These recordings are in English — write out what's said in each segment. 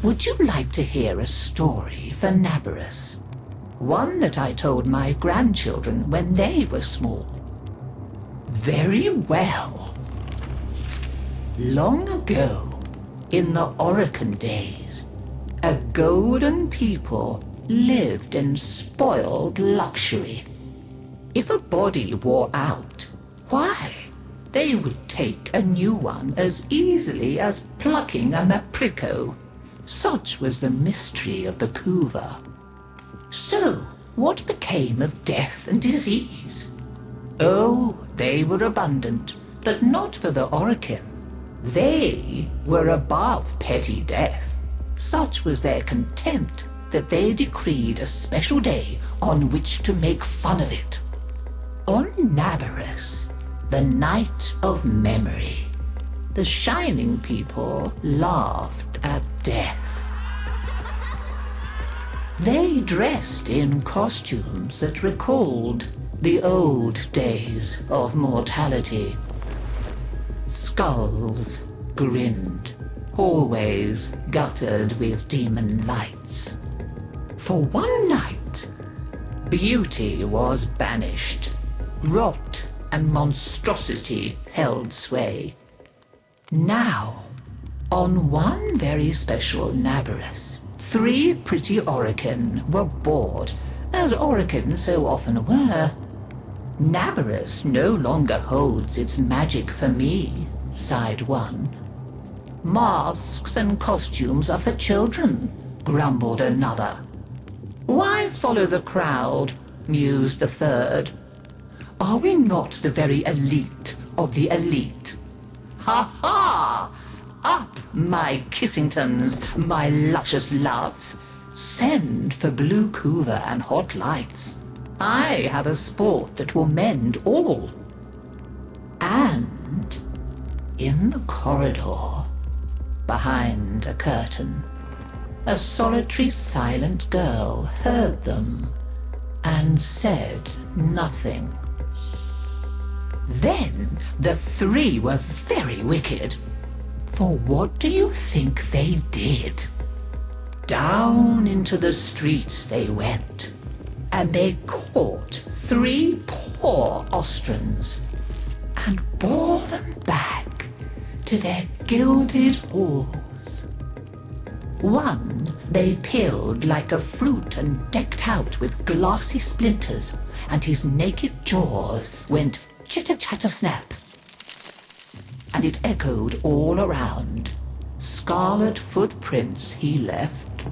Would you like to hear a story for НАБЕРУС? One that I told my grandchildren when they were small. Very well. Long ago, in the Orokin days, a golden people lived in spoiled luxury. If a body wore out, why, they would take a new one as easily as plucking a maprico. Such was the mystery of the Kuva. So, what became of death and disease? Oh, they were abundant, but not for the Orokin. They were above petty death. Such was their contempt that they decreed a special day on which to make fun of it. On НАБЕРУС, the night of memory, the shining people laughed at death. They dressed in costumes that recalled the old days of mortality. Skulls grinned, hallways guttered with demon lights. For one night, beauty was banished, rot and monstrosity held sway. Now, on one very special НАБЕРУС, 3 pretty Orokin were bored, as Orokin so often were. НАБЕRУS no longer holds its magic for me, sighed one. Masks and costumes are for children, grumbled another. Why follow the crowd, mused the third. Are we not the very elite of the elite? Ha ha! Up, my Kissingtons, my luscious loves! Send for blue Kuva and hot lights. I have a sport that will mend all. And in the corridor, behind a curtain, a solitary silent girl heard them and said nothing. Then the 3 were very wicked. For what do you think they did? Down into the streets they went, and they caught 3 poor ostrons and bore them back to their gilded halls. One they peeled like a fruit and decked out with glassy splinters, and his naked jaws went chitter-chatter-snap. And it echoed all around. Scarlet footprints he left.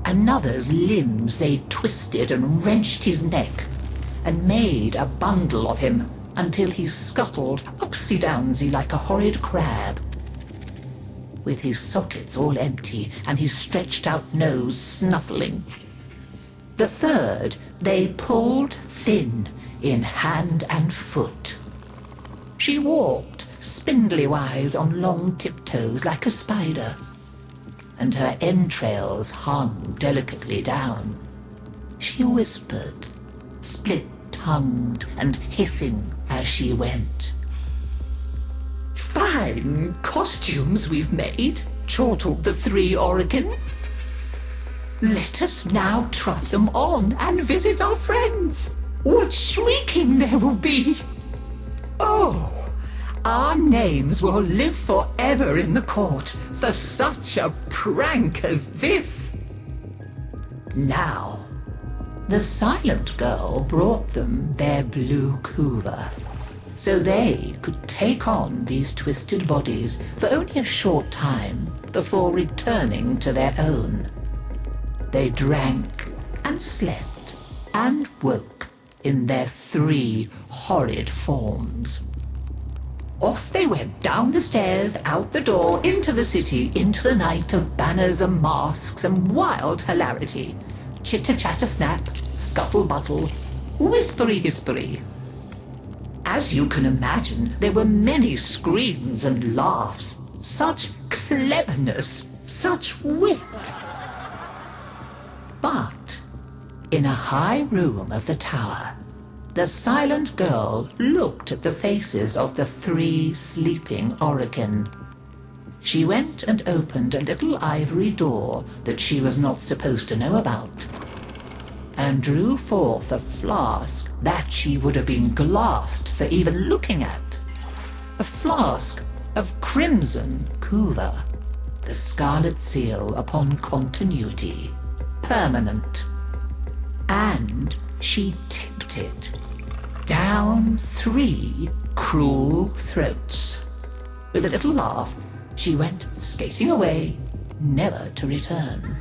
Another's limbs they twisted and wrenched his neck, and made a bundle of him until he scuttled upsy-downsy like a horrid crab, with his sockets all empty and his stretched-out nose snuffling. The third they pulled thin in hand and foot. She walked spindly-wise on long tiptoes like a spider, and her entrails hung delicately down. She whispered, split-tongued and hissing as she went. Fine costumes we've made, chortled the 3 Orokin. Let us now try them on and visit our friends. What shrieking there will be! Oh, our names will live forever in the court for such a prank as this. Now, the silent girl brought them their blue Kuva, so they could take on these twisted bodies for only a short time before returning to their own. They drank and slept and woke in their 3 horrid forms. Off they went down the stairs, out the door, into the city, into the night of banners and masks and wild hilarity. Chitter-chatter-snap, scuttle-buttle, whispery-hispery. As you can imagine, there were many screams and laughs. Such cleverness, such wit. But in a high room of the tower, the silent girl looked at the faces of the 3 sleeping Orokin. she went and opened a little ivory door that she was not supposed to know about, and drew forth a flask that she would have been glassed for even looking at. A flask of crimson kuva, the scarlet seal upon continuity, permanent. And she tipped it down 3 cruel throats. With a little laugh, she went skating away, never to return.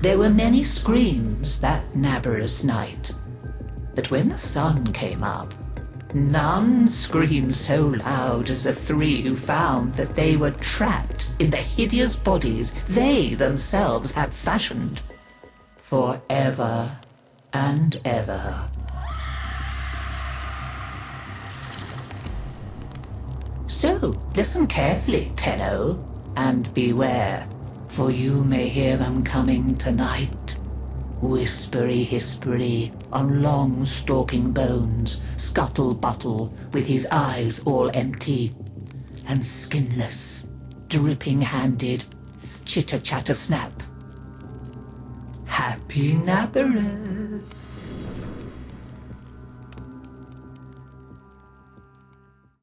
There were many screams that NABERUS night, but when the sun came up, none screamed so loud as the 3 who found that they were trapped in the hideous bodies they themselves had fashioned for ever and ever. So, listen carefully, Tenno, and beware, for you may hear them coming tonight. Whispery-hispery on long stalking bones, scuttle-buttle with his eyes all empty, and skinless, dripping-handed, chitter-chatter-snap. Happy NABERUS!